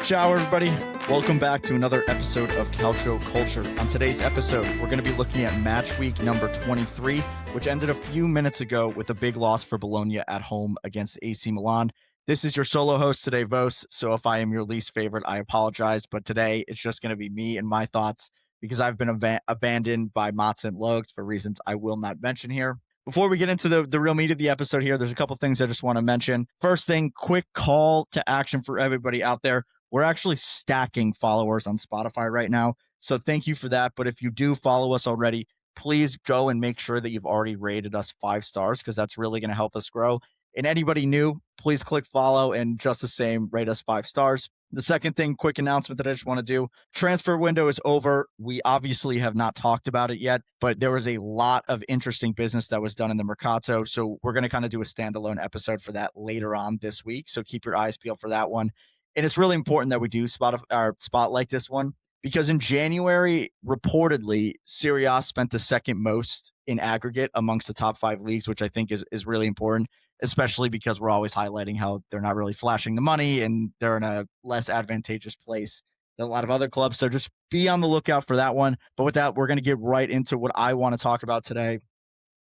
Ciao, everybody. Welcome back to another episode of Calcio Culture. On today's episode, we're going to be looking at match week number 23, which ended a few minutes ago with a big loss for Bologna at home against AC Milan. This is your solo host today, Vos, so if I am your least favorite, I apologize, but today it's just going to be me and my thoughts because I've been abandoned by Mats and Logs for reasons I will not mention here. Before we get into the real meat of the episode here, there's a couple things I just want to mention. First thing, quick call to action for everybody out there. We're actually stacking followers on Spotify right now, so thank you for that. But if you do follow us already, please go and make sure that you've already rated us 5 stars because that's really going to help us grow. And anybody new, please click follow and just the same, rate us 5 stars. The second thing, quick announcement that I just want to do. Transfer window is over. We obviously have not talked about it yet, but there was a lot of interesting business that was done in the Mercato. So we're going to kind of do a standalone episode for that later on this week. So keep your eyes peeled for that one. And it's really important that we do spotlight this one because in January, reportedly, Serie A spent the second most in aggregate amongst the top 5 leagues, which I think is really important, especially because we're always highlighting how they're not really flashing the money and they're in a less advantageous place than a lot of other clubs. So just be on the lookout for that one. But with that, we're going to get right into what I want to talk about today.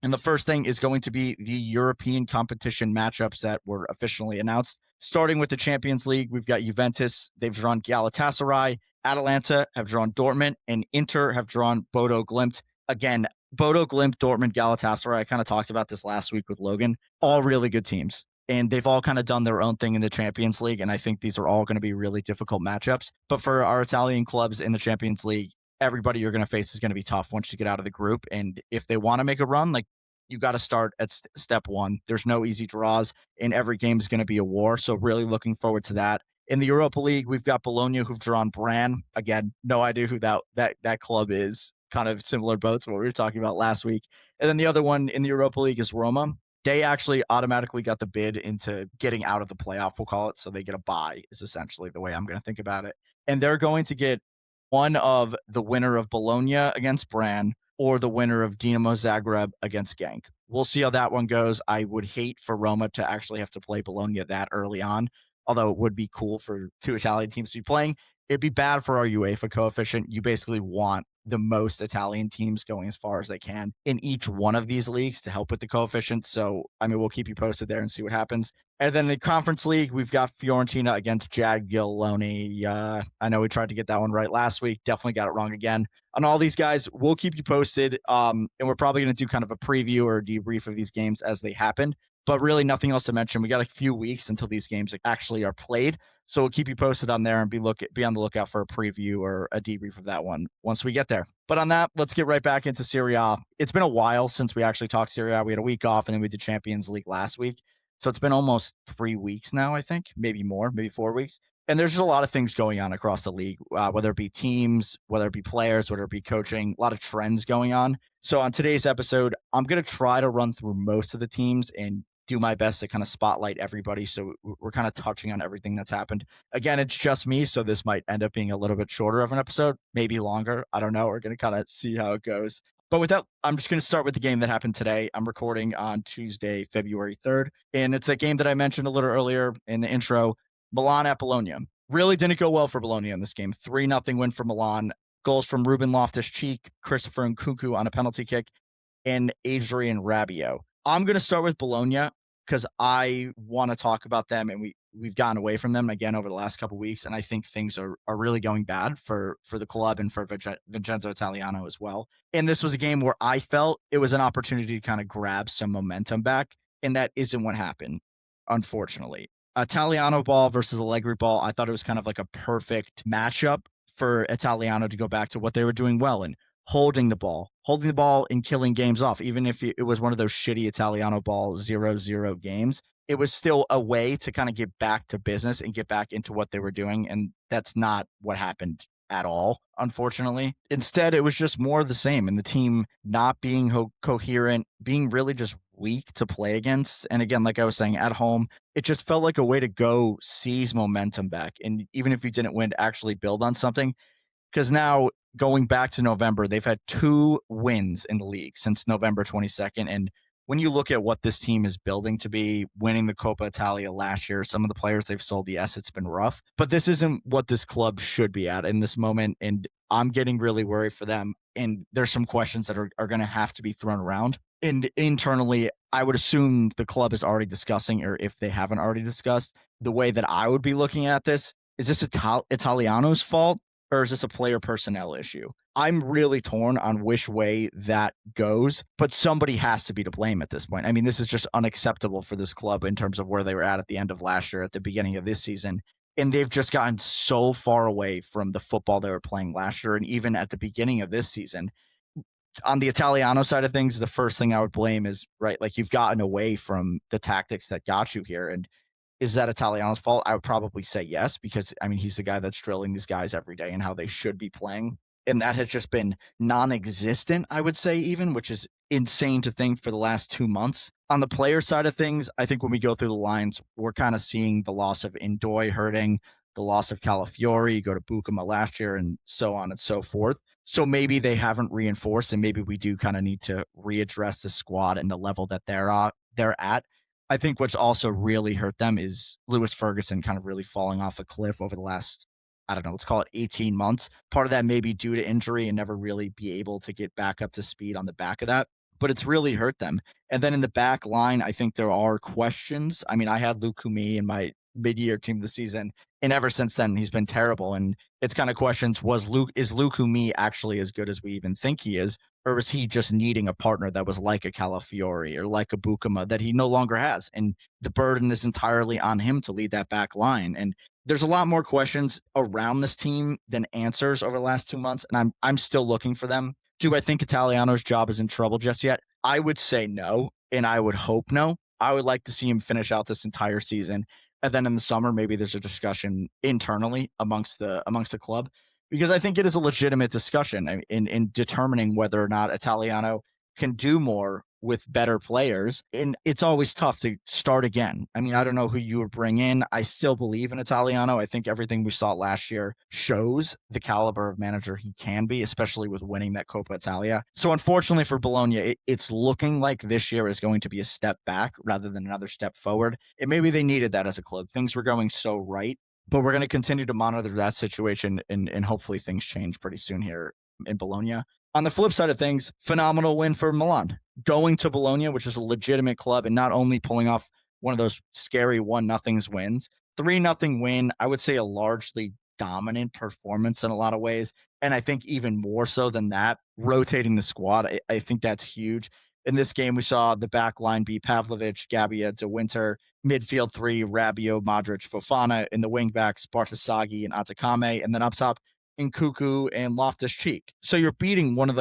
And the first thing is going to be the European competition matchups that were officially announced. Starting with the Champions League, we've got Juventus. They've drawn Galatasaray. Atalanta have drawn Dortmund. And Inter have drawn Bodo Glimt. Again, Bodo Glimt, Dortmund, Galatasaray. I kind of talked about this last week with Logan. All really good teams. And they've all kind of done their own thing in the Champions League. And I think these are all going to be really difficult matchups. But for our Italian clubs in the Champions League, everybody you're going to face is going to be tough once you get out of the group. And if they want to make a run, like you got to start at step one. There's no easy draws and every game is going to be a war. So really looking forward to that. In the Europa League, we've got Bologna who've drawn Bran. Again, no idea who that club is. Kind of similar boat to what we were talking about last week. And then the other one in the Europa League is Roma. They actually automatically got the bid into getting out of the playoff, we'll call it. So they get a bye is essentially the way I'm going to think about it. And they're going to get one of the winner of Bologna against Bran or the winner of Dinamo Zagreb against Genk. We'll see how that one goes. I would hate for Roma to actually have to play Bologna that early on, although it would be cool for 2 Italian teams to be playing. It'd be bad for our UEFA coefficient. You basically want the most Italian teams going as far as they can in each one of these leagues to help with the coefficient. So, I mean, we'll keep you posted there and see what happens. And then the Conference League, we've got Fiorentina against Jagiellonian. I know we tried to get that one right last week. Definitely got it wrong again. On all these guys, we'll keep you posted. And we're probably going to do kind of a preview or a debrief of these games as they happen. But really nothing else to mention. We got a few weeks until these games actually are played. So we'll keep you posted on there and be on the lookout for a preview or a debrief of that one once we get there. But on that, let's get right back into Serie A. It's been a while since we actually talked Serie A. We had a week off and then we did Champions League last week. So it's been almost 3 weeks now, I think, maybe more, maybe 4 weeks. And there's just a lot of things going on across the league, whether it be teams, whether it be players, whether it be coaching, a lot of trends going on. So on today's episode, I'm going to try to run through most of the teams and do my best to kind of spotlight everybody. So we're kind of touching on everything that's happened. Again, it's just me, so this might end up being a little bit shorter of an episode, maybe longer. I don't know. We're going to kind of see how it goes. But with that, I'm just going to start with the game that happened today. I'm recording on Tuesday, February 3rd. And it's a game that I mentioned a little earlier in the intro, Milan at Bologna. Really didn't go well for Bologna in this game. 3-0 win for Milan. Goals from Ruben Loftus-Cheek, Christopher Nkunku on a penalty kick, and Adrien Rabiot. I'm going to start with Bologna because I want to talk about them, and we've gotten away from them again over the last couple of weeks, and I think things are really going bad for the club and for Vincenzo Italiano as well. And this was a game where I felt it was an opportunity to kind of grab some momentum back, and that isn't what happened, unfortunately. Italiano ball versus Allegri ball, I thought it was kind of like a perfect matchup for Italiano to go back to what they were doing well and holding the ball and killing games off. Even if it was one of those shitty Italiano ball 0-0 games, it was still a way to kind of get back to business and get back into what they were doing. And that's not what happened at all, unfortunately. Instead, it was just more of the same, and the team not being coherent, being really just weak to play against. And again, like I was saying, at home, it just felt like a way to go seize momentum back. And even if you didn't win, to actually build on something. Because now, going back to November, they've had 2 wins in the league since November 22nd. And when you look at what this team is building to be, winning the Coppa Italia last year, some of the players they've sold, yes, it's been rough, but this isn't what this club should be at in this moment. And I'm getting really worried for them. And there's some questions that are going to have to be thrown around. And internally, I would assume the club is already discussing, or if they haven't already discussed, the way that I would be looking at this is this Italiano's fault, or is this a player personnel issue? I'm really torn on which way that goes, but somebody has to be to blame at this point. I mean, this is just unacceptable for this club in terms of where they were at the end of last year, at the beginning of this season. And they've just gotten so far away from the football they were playing last year. And even at the beginning of this season, on the Italiano side of things, the first thing I would blame is, right, like, you've gotten away from the tactics that got you here. And is that Italiano's fault? I would probably say yes, because I mean, he's the guy that's drilling these guys every day and how they should be playing. And that has just been non-existent, I would say, even, which is insane to think for the last 2 months. On the player side of things, I think when we go through the lines, we're kind of seeing the loss of Indoy hurting, the loss of Calafiori, you go to Bukama last year, and so on and so forth. So maybe they haven't reinforced, and maybe we do kind of need to readdress the squad and the level that they're at. I think what's also really hurt them is Lewis Ferguson kind of really falling off a cliff over the last, I don't know, let's call it 18 months. Part of that may be due to injury and never really be able to get back up to speed on the back of that, but it's really hurt them. And then in the back line, I think there are questions. I mean, I had Luke Kumi in my mid-year team of the season, and ever since then, he's been terrible. And it's kind of questions, is Luke Kumi actually as good as we even think he is? Or was he just needing a partner that was like a Calafiori or like a Bukama that he no longer has? And the burden is entirely on him to lead that back line. And there's a lot more questions around this team than answers over the last 2 months, and I'm still looking for them. Do I think Italiano's job is in trouble just yet? I would say no, and I would hope no. I would like to see him finish out this entire season, and then in the summer, maybe there's a discussion internally amongst the club, because I think it is a legitimate discussion in determining whether or not Italiano can do more with better players. And it's always tough to start again. I mean, I don't know who you would bring in. I still believe in Italiano. I think everything we saw last year shows the caliber of manager he can be, especially with winning that Coppa Italia. So unfortunately for Bologna, it's looking like this year is going to be a step back rather than another step forward. And maybe they needed that as a club. Things were going so right, but we're going to continue to monitor that situation, and hopefully things change pretty soon here in Bologna. On the flip side of things, phenomenal win for Milan. Going to Bologna, which is a legitimate club, and not only pulling off one of those scary 1-0 wins, 3-0 win, I would say a largely dominant performance in a lot of ways. And I think even more so than that, rotating the squad, I think that's huge. In this game, we saw the back line be Pavlovic, Gabbia, De Winter, midfield three, Rabiot, Modric, Fofana, in the wingbacks, Bartasaghi and Atakame, and then up top, Nkuku and Loftus-Cheek. So you're beating one of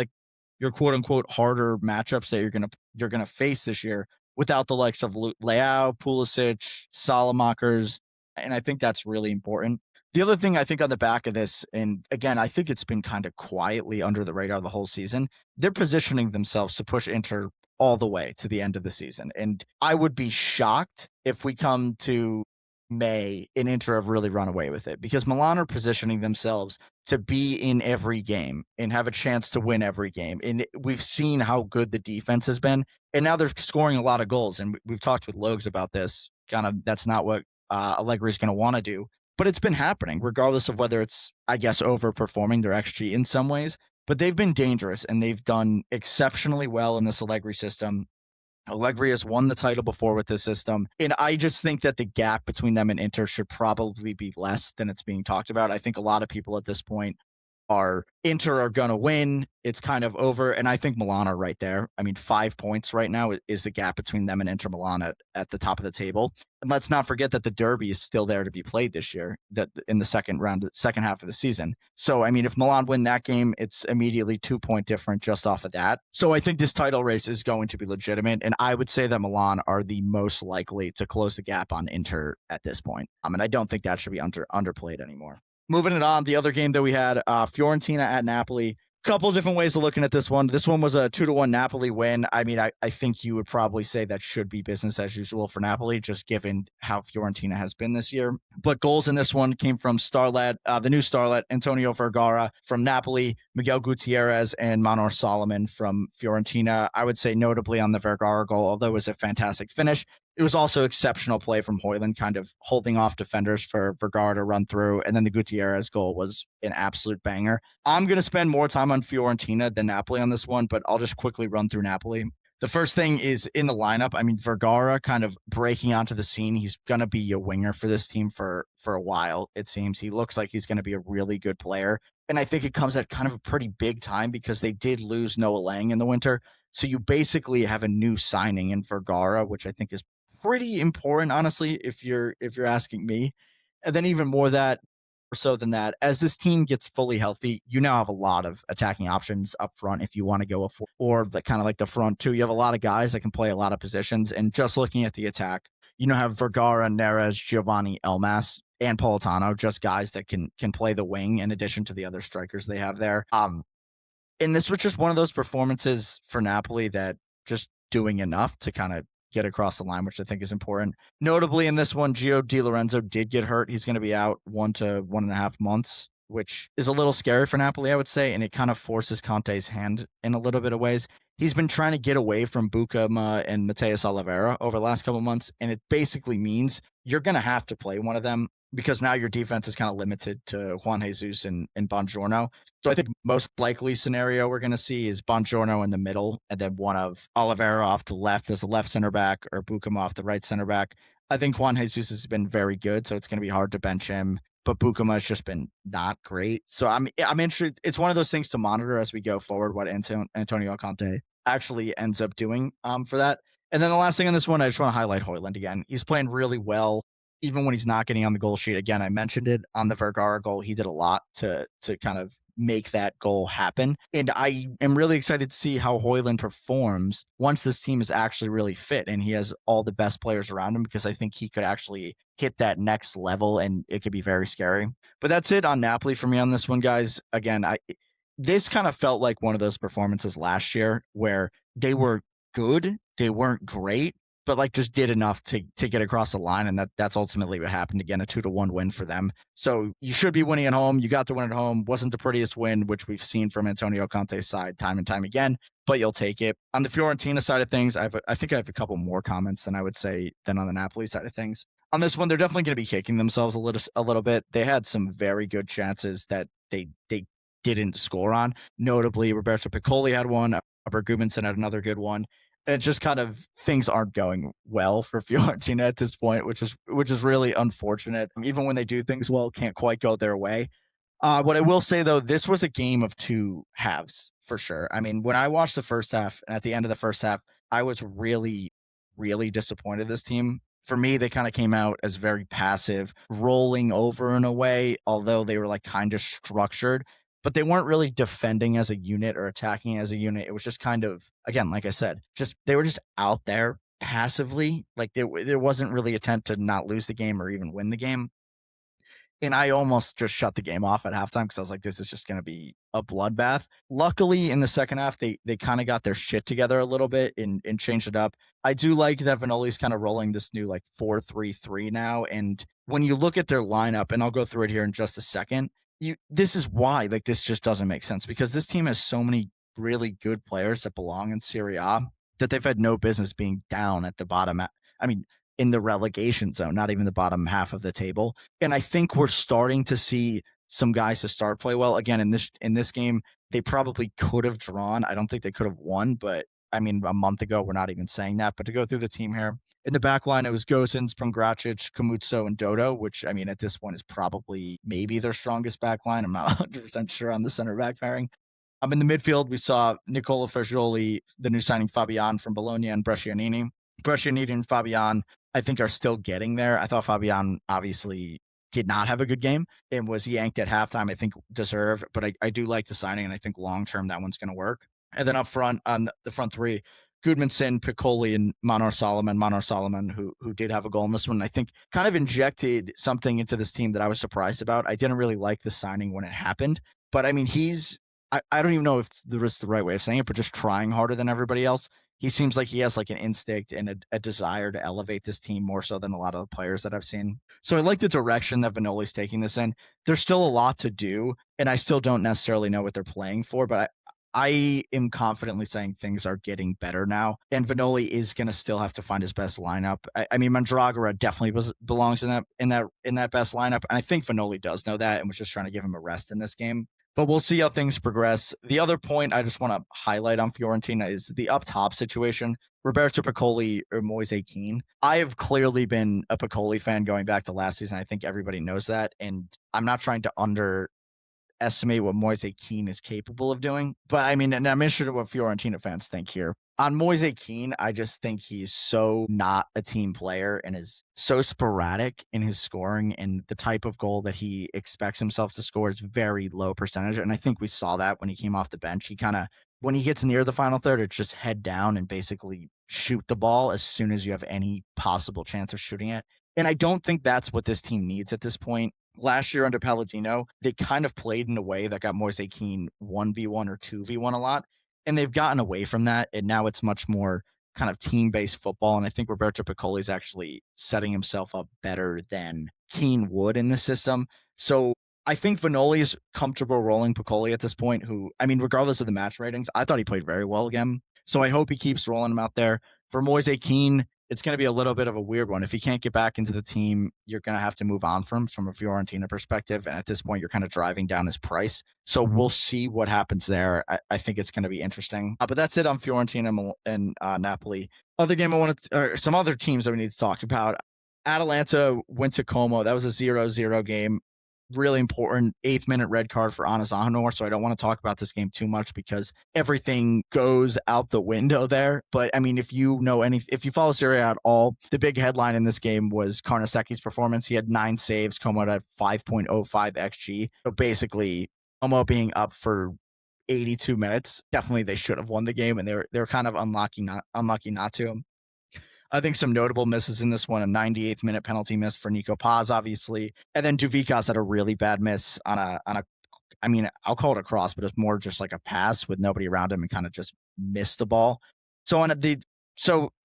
your quote unquote harder matchups that you're gonna face this year without the likes of Leao, Pulisic, Salamakers, and I think that's really important. The other thing I think on the back of this, and again, I think it's been kind of quietly under the radar the whole season, they're positioning themselves to push Inter all the way to the end of the season. And I would be shocked if we come to May and Inter have really run away with it, because Milan are positioning themselves to be in every game and have a chance to win every game. And we've seen how good the defense has been, and now they're scoring a lot of goals. And we've talked with Logs about this. Kind of, that's not what Allegri is going to want to do, but it's been happening regardless of whether it's, I guess, overperforming their XG in some ways. But they've been dangerous, and they've done exceptionally well in this Allegri system. Allegri has won the title before with this system, and I just think that the gap between them and Inter should probably be less than it's being talked about. I think a lot of people at this point Inter are going to win. It's kind of over. And I think Milan are right there. I mean, 5 points right now is the gap between them and Inter Milan at the top of the table. And let's not forget that the derby is still there to be played this year, that in the second half of the season. So, I mean, if Milan win that game, it's immediately 2-point different just off of that. So I think this title race is going to be legitimate. And I would say that Milan are the most likely to close the gap on Inter at this point. And I don't think that should be underplayed anymore. Moving it on, the other game that we had, Fiorentina at Napoli. Couple different ways of looking at this one. This one was a 2-1 Napoli win. I mean, I think you would probably say that should be business as usual for Napoli, just given how Fiorentina has been this year. But goals in this one came from Starlet, the new Starlet, Antonio Vergara from Napoli, Miguel Gutierrez, and Manor Solomon from Fiorentina. I would say notably on the Vergara goal, although it was a fantastic finish, it was also exceptional play from Højlund, kind of holding off defenders for Vergara to run through. And then the Gutierrez goal was an absolute banger. I'm going to spend more time on Fiorentina than Napoli on this one, but I'll just quickly run through Napoli. The first thing is in the lineup. I mean, Vergara kind of breaking onto the scene. He's going to be a winger for this team for a while, it seems. He looks like he's going to be a really good player. And I think it comes at kind of a pretty big time because they did lose Noah Lang in the winter. So you basically have a new signing in Vergara, which I think is pretty important, honestly, if you're asking me. And then even more so than that, as this team gets fully healthy, you now have a lot of attacking options up front if you want to go or the kind of like the front two. You have a lot of guys that can play a lot of positions. And just looking at the attack, have Vergara, Neres, Giovanni, Elmas, and Politano, just guys that can play the wing in addition to the other strikers they have there. And this was just one of those performances for Napoli that just doing enough to kind of get across the line, which I think is important. Notably in this one, Gio Di Lorenzo did get hurt. He's going to be out 1 to 1.5 months, which is a little scary for Napoli, I would say, and it kind of forces Conte's hand in a little bit of ways. He's been trying to get away from Bucama and Mateus Oliveira over the last couple of months, and it basically means you're going to have to play one of them because now your defense is kind of limited to Juan Jesus and Bongiorno. So I think most likely scenario we're going to see is Bongiorno in the middle and then one of Oliveira off to left as a left center back or Bucama off the right center back. I think Juan Jesus has been very good, so it's going to be hard to bench him. But Bucama has just been not great. So I'm interested. It's one of those things to monitor as we go forward, what Antonio Conte actually ends up doing for that. And then the last thing on this one, I just want to highlight Højlund again. He's playing really well, even when he's not getting on the goal sheet. Again, I mentioned it on the Vergara goal. He did a lot to kind of make that goal happen. And I am really excited to see how Højlund performs once this team is actually really fit and he has all the best players around him, because I think he could actually hit that next level and it could be very scary. But that's it on Napoli for me on this one, guys. Again, this kind of felt like one of those performances last year where they were good, they weren't great, but like just did enough to get across the line. And that's ultimately what happened. Again, a 2-1 win for them. So you should be winning at home. You got the win at home. Wasn't the prettiest win, which we've seen from Antonio Conte's side time and time again, but you'll take it. On the Fiorentina side of things, I think I have a couple more comments than I would say than on the Napoli side of things. On this one, they're definitely going to be kicking themselves a little bit. They had some very good chances that they didn't score on. Notably, Roberto Piccoli had one. Robert Gudmundsson had another good one. And it's just kind of things aren't going well for Fiorentina at this point, which is really unfortunate. Even when they do things well, can't quite go their way. What I will say, though, this was a game of two halves for sure. I mean, when I watched the first half and at the end of the first half, I was really, really disappointed in this team. For me, they kind of came out as very passive, rolling over in a way, although they were like kind of structured, but they weren't really defending as a unit or attacking as a unit. It was just kind of, again, like I said, they were just out there passively. Like there wasn't really attempt to not lose the game or even win the game. And I almost just shut the game off at halftime because I was like, this is just going to be a bloodbath. Luckily, in the second half, they kind of got their shit together a little bit and changed it up. I do like that Vanoli's kind of rolling this new like 4-3-3 now. And when you look at their lineup, and I'll go through it here in just a second, this is why like this just doesn't make sense, because this team has so many really good players that belong in Serie A that they've had no business being down at the bottom. I mean, in the relegation zone, not even the bottom half of the table. And I think we're starting to see some guys to start play well. Again, in this game, they probably could have drawn. I don't think they could have won, but I mean, a month ago, we're not even saying that. But to go through the team here, in the back line, it was Gosens, Pongracic, Camuzzo, and Dodo, which, I mean, at this point is probably maybe their strongest back line. I'm not 100% sure on the center back pairing. In the midfield, we saw Nicola Fagioli, the new signing Fabian from Bologna, and Brescianini. Brescianini and Fabian, I think, are still getting there. I thought Fabian obviously did not have a good game and was yanked at halftime, I think deserved, but I do like the signing, and I think long-term that one's going to work. And then up front, on the front three, Gudmundsson, Piccoli, and Manor Solomon, who did have a goal in this one, I think kind of injected something into this team that I was surprised about. I didn't really like the signing when it happened, but I mean, he's I don't even know if it's the right way of saying it, but just trying harder than everybody else. He seems like he has like an instinct and a desire to elevate this team more so than a lot of the players that I've seen. So I like the direction that Vanoli's taking this in. There's still a lot to do, and I still don't necessarily know what they're playing for, but I am confidently saying things are getting better now, and Vanoli is going to still have to find his best lineup. I mean, Mandragora definitely belongs in that best lineup, and I think Vanoli does know that, and was just trying to give him a rest in this game. But we'll see how things progress. The other point I just want to highlight on Fiorentina is the up top situation. Roberto Piccoli or Moise Kean. I have clearly been a Piccoli fan going back to last season. I think everybody knows that, and I'm not trying to underestimate what Moise Kean is capable of doing. But I mean, and I'm interested in what Fiorentina fans think here. On Moise Kean, I just think he's so not a team player and is so sporadic in his scoring, and the type of goal that he expects himself to score is very low percentage. And I think we saw that when he came off the bench. He kind of, when he gets near the final third, it's just head down and basically shoot the ball as soon as you have any possible chance of shooting it. And I don't think that's what this team needs at this point. Last year under Palladino, they kind of played in a way that got Moise Kean 1v1 or 2v1 a lot. And they've gotten away from that. And now it's much more kind of team-based football. And I think Roberto Piccoli is actually setting himself up better than Kean would in this system. So I think Vanoli is comfortable rolling Piccoli at this point, who, I mean, regardless of the match ratings, I thought he played very well again. So I hope he keeps rolling him out there. For Moise Kean, it's going to be a little bit of a weird one. If he can't get back into the team, you're going to have to move on from a Fiorentina perspective. And at this point, you're kind of driving down his price. So we'll see what happens there. I think it's going to be interesting. But that's it on Fiorentina and Napoli. Other game I wanted to, or some other teams that we need to talk about. Atalanta went to Como. That was a 0-0 game. Really important 8th minute red card for Anas Ahanor. So I don't want to talk about this game too much because everything goes out the window there. But I mean, if you follow Serie A at all, the big headline in this game was Carnesecchi's performance. He had 9 saves, Como at 5.05 XG. So basically, Como being up for 82 minutes, definitely they should have won the game, and they're kind of unlucky not to. I think some notable misses in this one, a 98th minute penalty miss for Nico Paz, obviously. And then Duvikas had a really bad miss on a, I mean, I'll call it a cross, but it's more just like a pass with nobody around him and kind of just missed the ball. So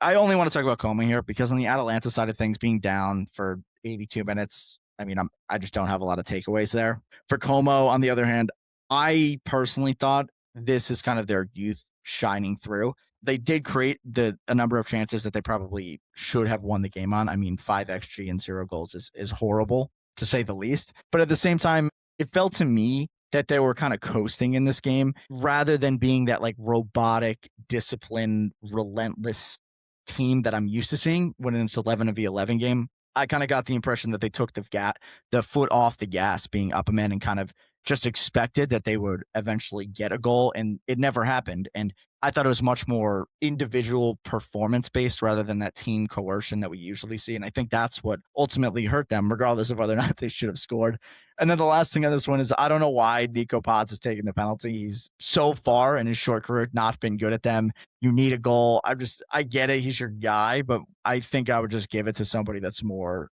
I only want to talk about Como here because on the Atalanta side of things, being down for 82 minutes, I mean, I just don't have a lot of takeaways there. For Como, on the other hand, I personally thought this is kind of their youth shining through. They did create a number of chances that they probably should have won the game on. I mean, 5 XG and 0 goals is horrible, to say the least. But at the same time, it felt to me that they were kind of coasting in this game rather than being that like robotic, disciplined, relentless team that I'm used to seeing when it's 11v11 game. I kind of got the impression that they took the foot off the gas being up a man and kind of just expected that they would eventually get a goal, and it never happened. And I thought it was much more individual performance based rather than that team coercion that we usually see. And I think that's what ultimately hurt them, regardless of whether or not they should have scored. And then the last thing on this one is I don't know why Nico Paz is taking the penalty. He's so far in his short career not been good at them. You need a goal. I get it. He's your guy, but I think I would just give it to somebody that's more,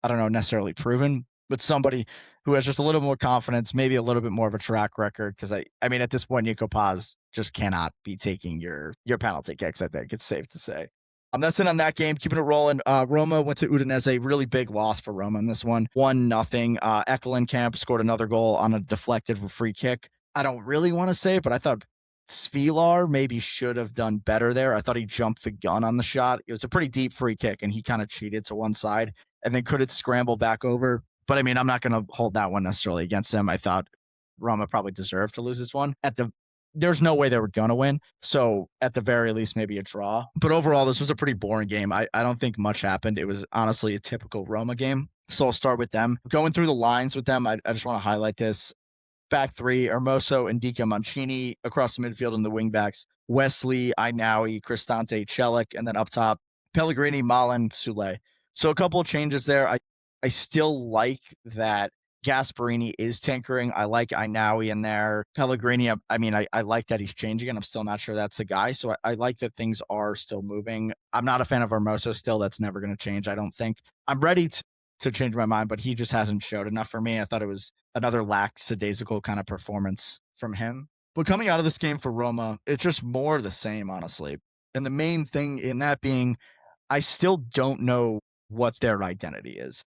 I don't know, necessarily proven, but somebody who has just a little more confidence, maybe a little bit more of a track record. Because I mean, at this point, Nico Paz just cannot be taking your penalty kicks. I think it's safe to say. That's it on that game. Keeping it rolling. Roma went to Udinese. Really big loss for Roma in this one. 1-0. Ekkelenkamp scored another goal on a deflected free kick. I don't really want to say it, but I thought Svilar maybe should have done better there. I thought he jumped the gun on the shot. It was a pretty deep free kick, and he kind of cheated to one side and then could have scrambled back over. But I mean, I'm not going to hold that one necessarily against him. I thought Roma probably deserved to lose this one. There's no way they were going to win. So at the very least, maybe a draw. But overall, this was a pretty boring game. I don't think much happened. It was honestly a typical Roma game. So I'll start with them. Going through the lines with them, I just want to highlight this. Back three, Hermoso, Indica, Mancini. Across the midfield and the wingbacks, Wesley, Ainaui, Cristante, Celik. And then up top, Pellegrini, Malin, Sule. So a couple of changes there. I still like that Gasperini is tinkering. I like Ainaui in there. Pellegrini, I mean, I like that he's changing, and I'm still not sure that's the guy. So I like that things are still moving. I'm not a fan of Hermoso still. That's never going to change, I don't think. I'm ready to change my mind, but he just hasn't showed enough for me. I thought it was another lackadaisical kind of performance from him. But coming out of this game for Roma, it's just more of the same, honestly. And the main thing in that being, I still don't know what their identity is.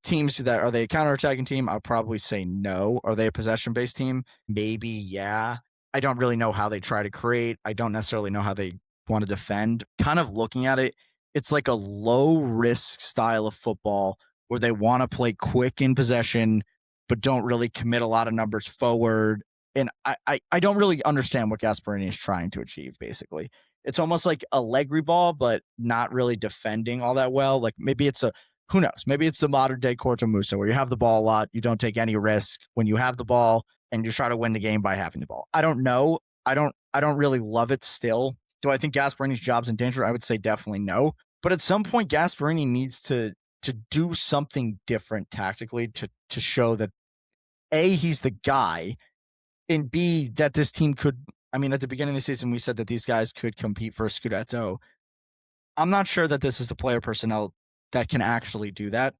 Teams that are they a counterattacking team? I'll probably say no. Are they a possession-based team? Maybe, yeah. I don't really know how they try to create. I don't necessarily know how they want to defend. Kind of looking at it, it's like a low-risk style of football where they want to play quick in possession, but don't really commit a lot of numbers forward. And I don't really understand what Gasperini is trying to achieve, basically. It's almost like Allegri ball, but not really defending all that well. Like maybe it's who knows? Maybe it's the modern day Corto Musa where you have the ball a lot, you don't take any risk when you have the ball, and you try to win the game by having the ball. I don't know. I don't really love it still. Do I think Gasperini's job's in danger? I would say definitely no. But at some point, Gasperini needs to do something different tactically to show that A, he's the guy, and B, that this team could. I mean, at the beginning of the season, we said that these guys could compete for a Scudetto. I'm not sure that this is the player personnel that can actually do that.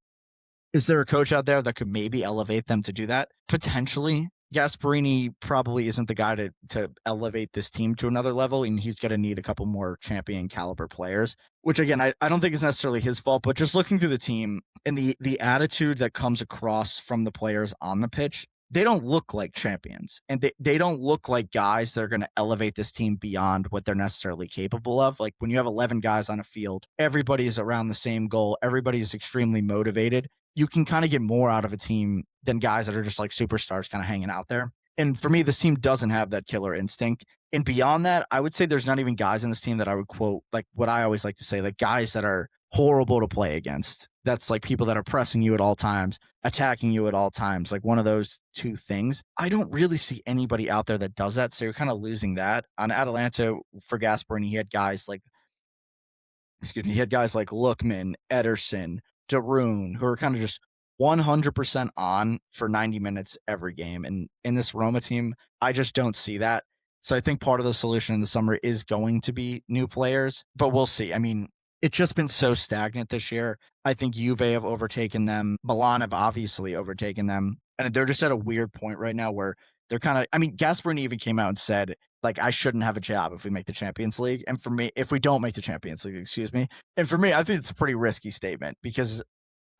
Is there a coach out there that could maybe elevate them to do that? Potentially. Gasperini probably isn't the guy to elevate this team to another level, and he's going to need a couple more champion caliber players, which again, I don't think is necessarily his fault, but just looking through the team and the attitude that comes across from the players on the pitch, they don't look like champions, and they don't look like guys that are going to elevate this team beyond what they're necessarily capable of. Like when you have 11 guys on a field, everybody is around the same goal. Everybody is extremely motivated. You can kind of get more out of a team than guys that are just like superstars kind of hanging out there. And for me, this team doesn't have that killer instinct. And beyond that, I would say there's not even guys in this team that I would quote, like what I always like to say, like guys that are horrible to play against. That's like people that are pressing you at all times, attacking you at all times, like one of those two things. I don't really see anybody out there that does that. So you're kind of losing that. On Atalanta for Gasperini, he had guys like Lookman, Ederson, Darun, who are kind of just 100% on for 90 minutes every game. And in this Roma team, I just don't see that. So I think part of the solution in the summer is going to be new players, but we'll see. I mean, it's just been so stagnant this year. I think Juve have overtaken them. Milan have obviously overtaken them. And they're just at a weird point right now where they're kind of, I mean, Gasperini even came out and said, like, I shouldn't have a job if we make the Champions League. And for me, if we don't make the Champions League, excuse me. And for me, I think it's a pretty risky statement because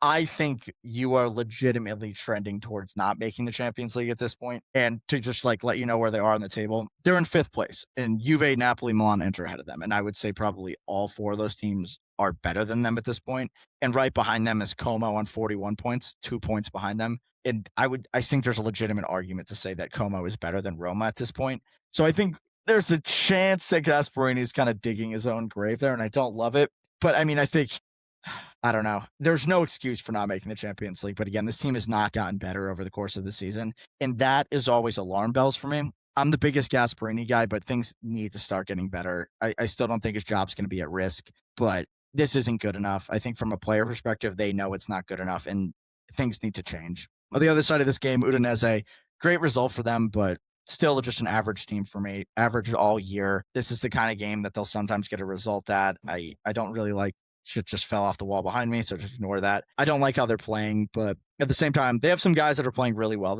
I think you are legitimately trending towards not making the Champions League at this point. And to just like let you know where they are on the table, they're in 5th place, and Juve, Napoli, Milan, Inter ahead of them. And I would say probably all 4 of those teams are better than them at this point. And right behind them is Como on 41 points, 2 points behind them. And I think there's a legitimate argument to say that Como is better than Roma at this point. So I think there's a chance that Gasperini is kind of digging his own grave there, and I don't love it. But I mean, I don't know. There's no excuse for not making the Champions League. But again, this team has not gotten better over the course of the season. And that is always alarm bells for me. I'm the biggest Gasperini guy, but things need to start getting better. I still don't think his job's going to be at risk, but this isn't good enough. I think from a player perspective, they know it's not good enough and things need to change. On the other side of this game, Udinese, great result for them, but still just an average team for me. Average all year. This is the kind of game that they'll sometimes get a result at. I don't really like shit just fell off the wall behind me, so just ignore that. I don't like how they're playing, but at the same time, they have some guys that are playing really well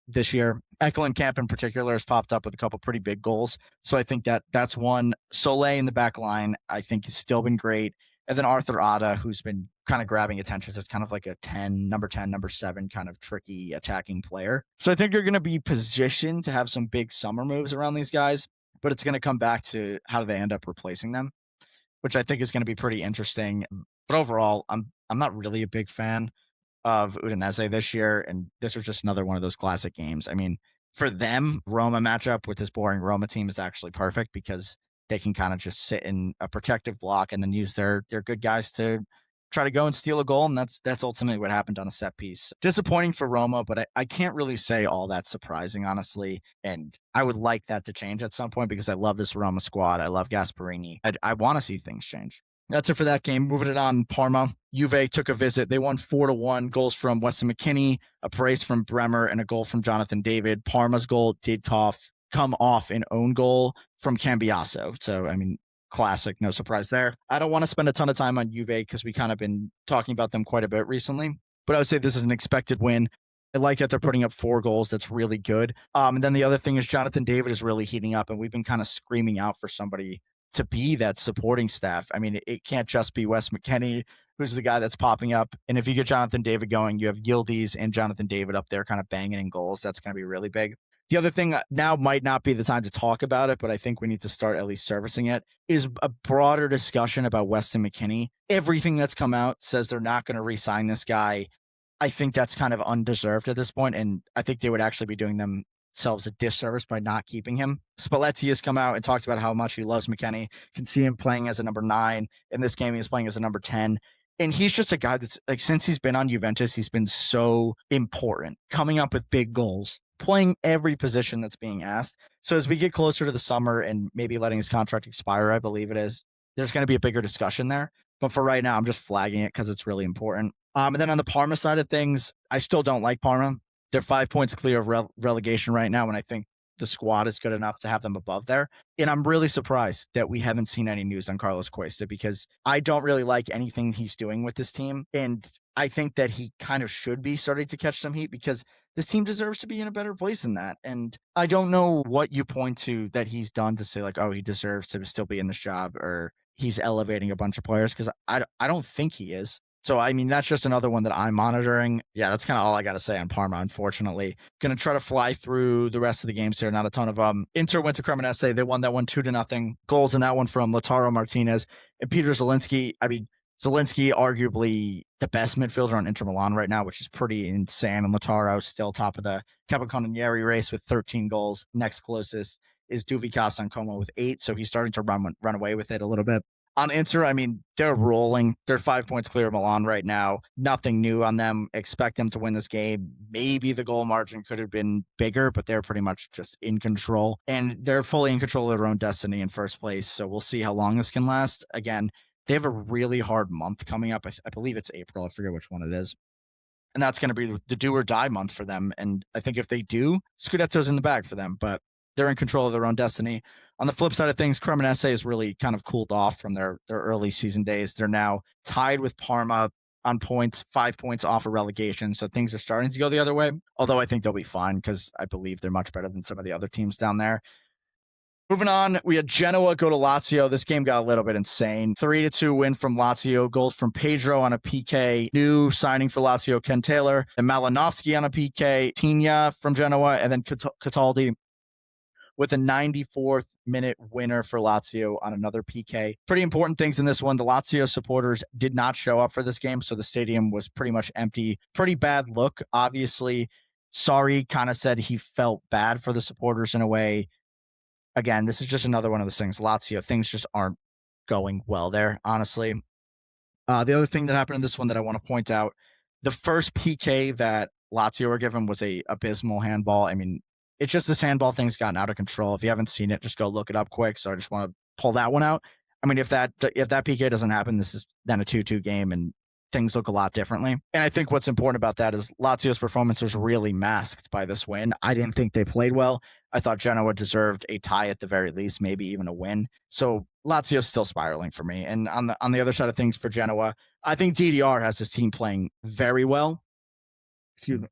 this year. Camp in particular has popped up with a couple pretty big goals, so I think that's one. Soleil in the back line, I think, has still been great. And then Arthur Ada, who's been kind of grabbing attention as kind of like a number 10, number 7 kind of tricky attacking player. So I think you're going to be positioned to have some big summer moves around these guys, but it's going to come back to how do they end up replacing them, which I think is going to be pretty interesting. But overall, I'm not really a big fan of Udinese this year, and this was just another one of those classic games. I mean, for them, Roma matchup with this boring Roma team is actually perfect because they can kind of just sit in a protective block and then use their good guys to try to go and steal a goal, and that's ultimately what happened on a set piece. Disappointing for Roma, but I can't really say all that surprising, honestly, and I would like that to change at some point because I love this Roma squad. I love Gasperini. I want to see things change. That's it for that game. Moving it on, Parma. Juve took a visit. They won 4-1. Goals from Weston McKennie, a brace from Bremer, and a goal from Jonathan David. Parma's goal did come off an own goal from Cambiasso. So, I mean, classic, no surprise there. I don't want to spend a ton of time on Juve because we kind of been talking about them quite a bit recently. but I would say this is an expected win. I like that they're putting up 4 goals. That's really good. And then the other thing is Jonathan David is really heating up, and we've been kind of screaming out for somebody to be that supporting staff. I mean, it can't just be Wes McKennie, who's the guy that's popping up. And if you get Jonathan David going, you have Yildiz and Jonathan David up there kind of banging in goals. That's going to be really big. The other thing, now might not be the time to talk about it, but I think we need to start at least servicing it, is a broader discussion about Weston McKennie. Everything that's come out says they're not going to re-sign this guy. I think that's kind of undeserved at this point, and I think they would actually be doing themselves a disservice by not keeping him. Spalletti has come out and talked about how much he loves McKennie. Can see him playing as a number 9. In this game, he's playing as a number 10. And he's just a guy that's, like, since he's been on Juventus, he's been so important, coming up with big goals, playing every position that's being asked. So as we get closer to the summer and maybe letting his contract expire, I believe it is, there's going to be a bigger discussion there. But for right now, I'm just flagging it because it's really important. And then on the Parma side of things, I still don't like Parma. They're 5 points clear of relegation right now, and I think the squad is good enough to have them above there. And I'm really surprised that we haven't seen any news on Carlos Cuesta, because I don't really like anything he's doing with this team. And I think that he kind of should be starting to catch some heat, because this team deserves to be in a better place than that. And I don't know what you point to that he's done to say, like, oh, he deserves to still be in this job, or he's elevating a bunch of players, because I don't think he is. So, I mean, that's just another one that I'm monitoring. Yeah, that's kind of all I got to say on Parma, unfortunately. Going to try to fly through the rest of the games here. Not a ton of Inter went to Cremonese. They won that one 2-0. Goals in that one from Lautaro Martinez and Peter Zielinski. I mean, Zielinski, arguably the best midfielder on Inter Milan right now, which is pretty insane. And Lautaro still top of the Capocannoniere race with 13 goals. Next closest is Duvicas on Como with 8. So he's starting to run away with it a little bit. On Inter, I mean, they're rolling. They're 5 points clear of Milan right now. Nothing new on them. Expect them to win this game. Maybe the goal margin could have been bigger, but they're pretty much just in control. And they're fully in control of their own destiny in first place. So we'll see how long this can last. Again, they have a really hard month coming up. I believe it's April. I forget which one it is. And that's going to be the do or die month for them. And I think if they do, Scudetto's in the bag for them. But they're in control of their own destiny. On the flip side of things, Cremonese has really kind of cooled off from their early season days. They're now tied with Parma on points, 5 points off of relegation. So things are starting to go the other way. Although I think they'll be fine, because I believe they're much better than some of the other teams down there. Moving on, we had Genoa go to Lazio. This game got a little bit insane. 3-2 win from Lazio. Goals from Pedro on a PK. New signing for Lazio, Ken Taylor. And Malinovsky on a PK. Tigna from Genoa. And then Cataldi with a 94th minute winner for Lazio on another PK. Pretty important things in this one. The Lazio supporters did not show up for this game, so the stadium was pretty much empty. Pretty bad look. Obviously, Sarri kind of said he felt bad for the supporters in a way. Again, this is just another one of those things. Lazio, things just aren't going well there, honestly. The other thing that happened in this one that I want to point out, the first PK that Lazio were given was a abysmal handball. I mean, it's just this handball thing's gotten out of control. If you haven't seen it, just go look it up quick. So I just want to pull that one out. I mean, if that PK doesn't happen, this is then a 2-2 game, and things look a lot differently. And I think what's important about that is Lazio's performance was really masked by this win. I didn't think they played well. I thought Genoa deserved a tie at the very least, maybe even a win. So Lazio's still spiraling for me. And on the other side of things for Genoa, I think DDR has his team playing very well. Excuse me.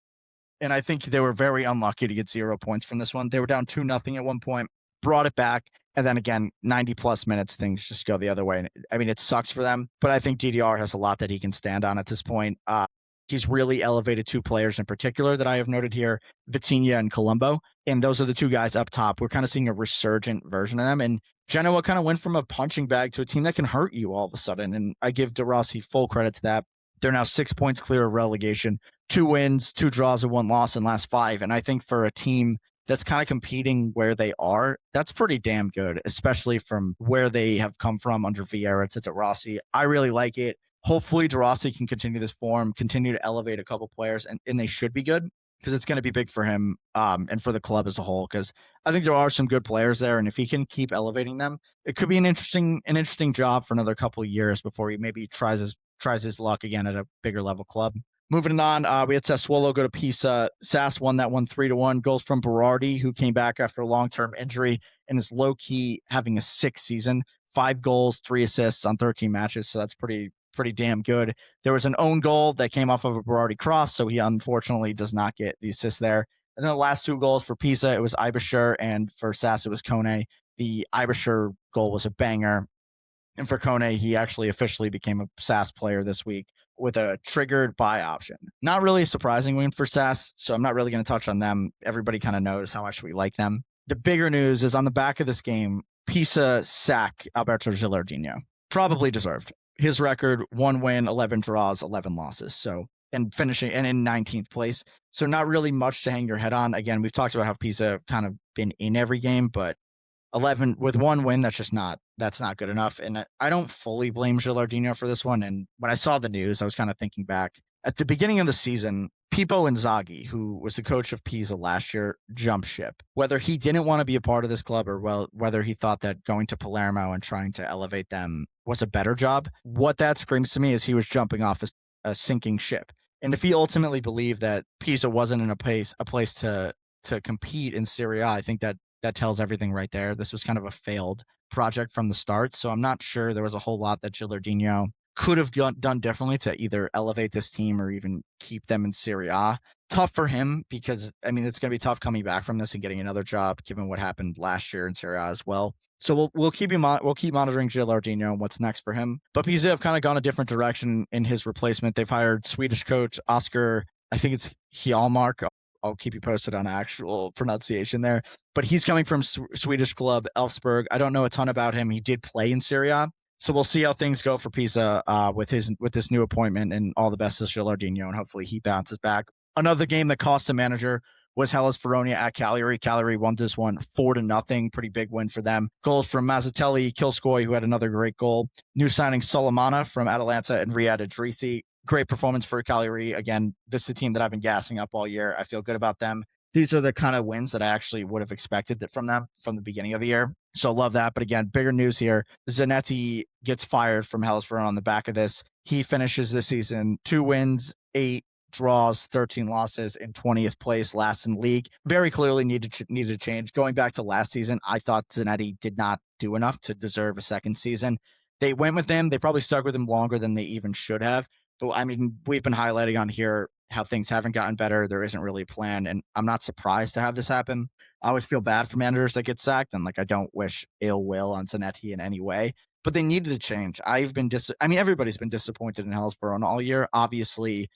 And I think they were very unlucky to get 0 points from this one. They were down 2-0 at one point, brought it back. And then again, 90 plus minutes, things just go the other way. I mean, it sucks for them, but I think DDR has a lot that he can stand on at this point. He's really elevated 2 players in particular that I have noted here, Vitinha and Colombo. And those are the 2 guys up top. We're kind of seeing a resurgent version of them. And Genoa kind of went from a punching bag to a team that can hurt you all of a sudden. And I give De Rossi full credit to that. They're now 6 points clear of relegation, 2 wins, 2 draws, and 1 loss in last 5. And I think for a team that's kind of competing where they are, that's pretty damn good, especially from where they have come from under Vieira to De Rossi. I really like it. Hopefully De Rossi can continue this form, continue to elevate a couple players, and they should be good, because it's going to be big for him and for the club as a whole, because I think there are some good players there, and if he can keep elevating them, it could be an interesting job for another couple of years before he maybe tries his luck again at a bigger level club. Moving on, we had Sassuolo go to Pisa. Sass won that one 3-1. Goals from Berardi, who came back after a long-term injury and is low-key having a 6 season. 5 goals, 3 assists on 13 matches, so that's pretty pretty damn good. There was an own goal that came off of a Berardi cross, so he unfortunately does not get the assist there. And then the last 2 goals for Pisa, it was Ibisher, and for SAS, it was Kone. The Ibisher goal was a banger. And for Kone, he actually officially became a SAS player this week with a triggered buy option. Not really a surprising win for SAS, so I'm not really going to touch on them. Everybody kind of knows how much we like them. The bigger news is on the back of this game, Pisa sack Alberto Gilardino. Probably deserved. His record, 1 win, 11 draws, 11 losses. So, and finishing and in 19th place. So not really much to hang your head on. Again, we've talked about how Pisa have kind of been in every game, but 11 with 1 win, that's not good enough. And I don't fully blame Gilardino for this one. And when I saw the news, I was kind of thinking back at the beginning of the season. Pippo Inzaghi, who was the coach of Pisa last year, jumped ship. Whether he didn't want to be a part of this club or whether he thought that going to Palermo and trying to elevate them was a better job, what that screams to me is he was jumping off a sinking ship. And if he ultimately believed that Pisa wasn't in a place to compete in Serie A, I think that tells everything right there. This was kind of a failed project from the start, so I'm not sure there was a whole lot that Gilardino could have done differently to either elevate this team or even keep them in Serie A. Tough for him because, I mean, it's going to be tough coming back from this and getting another job given what happened last year in Serie A as well. So we'll keep monitoring Gilardino and what's next for him. But Pisa have kind of gone a different direction in his replacement. They've hired Swedish coach Oscar, I think it's Hjalmark. I'll keep you posted on actual pronunciation there. But he's coming from Swedish club Elfsborg. I don't know a ton about him. He did play in Serie A. So we'll see how things go for Pisa with this new appointment, and all the best to Gilardino, and hopefully he bounces back. Another game that cost the manager was Hellas Verona at Cagliari. Cagliari won this one 4-0. Pretty big win for them. Goals from Mazzatelli, Kilskoy, who had another great goal. New signing Solomana from Atalanta and Riyad Idrissi. Great performance for Cagliari. Again, this is a team that I've been gassing up all year. I feel good about them. These are the kind of wins that I actually would have expected from them from the beginning of the year. So love that. But again, bigger news here. Zanetti gets fired from Hellas Verona on the back of this. He finishes this season 2 wins, 8 draws, 13 losses, in 20th place, last in league. Very clearly needed to change. Going back to last season, I thought Zanetti did not do enough to deserve a second season. They went with him. They probably stuck with him longer than they even should have. But I mean, we've been highlighting on here how things haven't gotten better. There isn't really a plan, and I'm not surprised to have this happen. I always feel bad for managers that get sacked, and I don't wish ill will on Zanetti in any way. But they needed to change. Everybody's been disappointed in Hellas Verona all year. Obviously,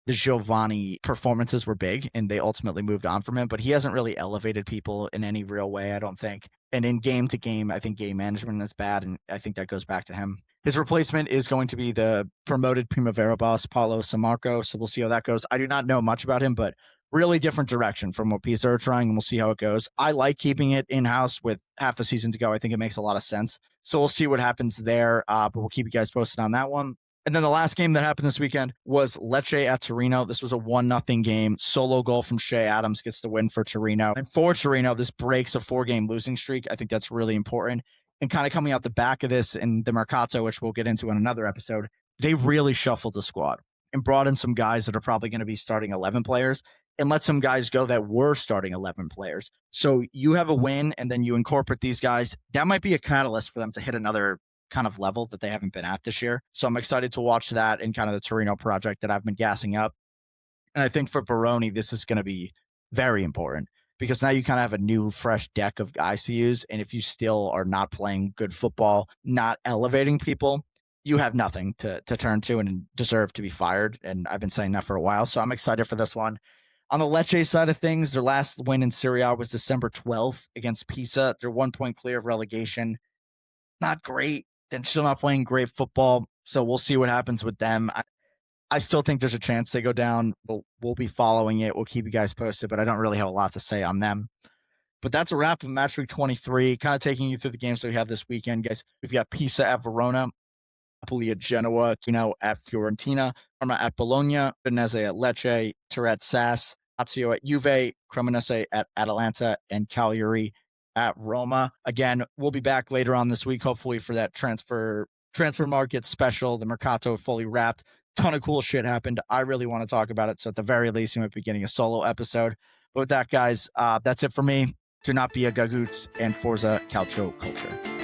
the Giovanni performances were big, and they ultimately moved on from him. But he hasn't really elevated people in any real way, I don't think. And in game to game, I think game management is bad, and I think that goes back to him. His replacement is going to be the promoted Primavera boss, Paulo Sammarco, so we'll see how that goes. I do not know much about him, but really different direction from what Pisa are trying, and we'll see how it goes. I like keeping it in-house with half a season to go. I think it makes a lot of sense. So we'll see what happens there, but we'll keep you guys posted on that one. And then the last game that happened this weekend was Lecce at Torino. This was a 1-0 game. Solo goal from Shea Adams gets the win for Torino. And for Torino, this breaks a 4-game losing streak. I think that's really important. And kind of coming out the back of this in the Mercato, which we'll get into in another episode, they really shuffled the squad and brought in some guys that are probably going to be starting 11 players and let some guys go that were starting 11 players. So you have a win and then you incorporate these guys. That might be a catalyst for them to hit another kind of level that they haven't been at this year. So I'm excited to watch that in kind of the Torino project that I've been gassing up. And I think for Baroni, this is going to be very important because now you kind of have a new, fresh deck of guys to use. And if you still are not playing good football, not elevating people, you have nothing to turn to and deserve to be fired. And I've been saying that for a while. So I'm excited for this one. On the Lecce side of things, their last win in Serie A was December 12th against Pisa. They're 1 point clear of relegation. Not great. They're still not playing great football. So we'll see what happens with them. I still think there's a chance they go down. We'll be following it. We'll keep you guys posted, but I don't really have a lot to say on them. But that's a wrap of Matchweek 23, kind of taking you through the games that we have this weekend, guys. We've got Pisa at Verona, Napoli at Genoa, at Fiorentina, Roma at Bologna, Conte at Lecce, Tourette SAS, Lazio at Juve, Cremonese at Atalanta, and Cagliari at Roma. Again, we'll be back later on this week, hopefully for that transfer market special, the Mercato fully wrapped. Ton of cool shit happened. I really want to talk about it. So at the very least, you might be getting a solo episode. But with that, guys, that's it for me. Do not be a gagoots, and Forza Calcio Culture.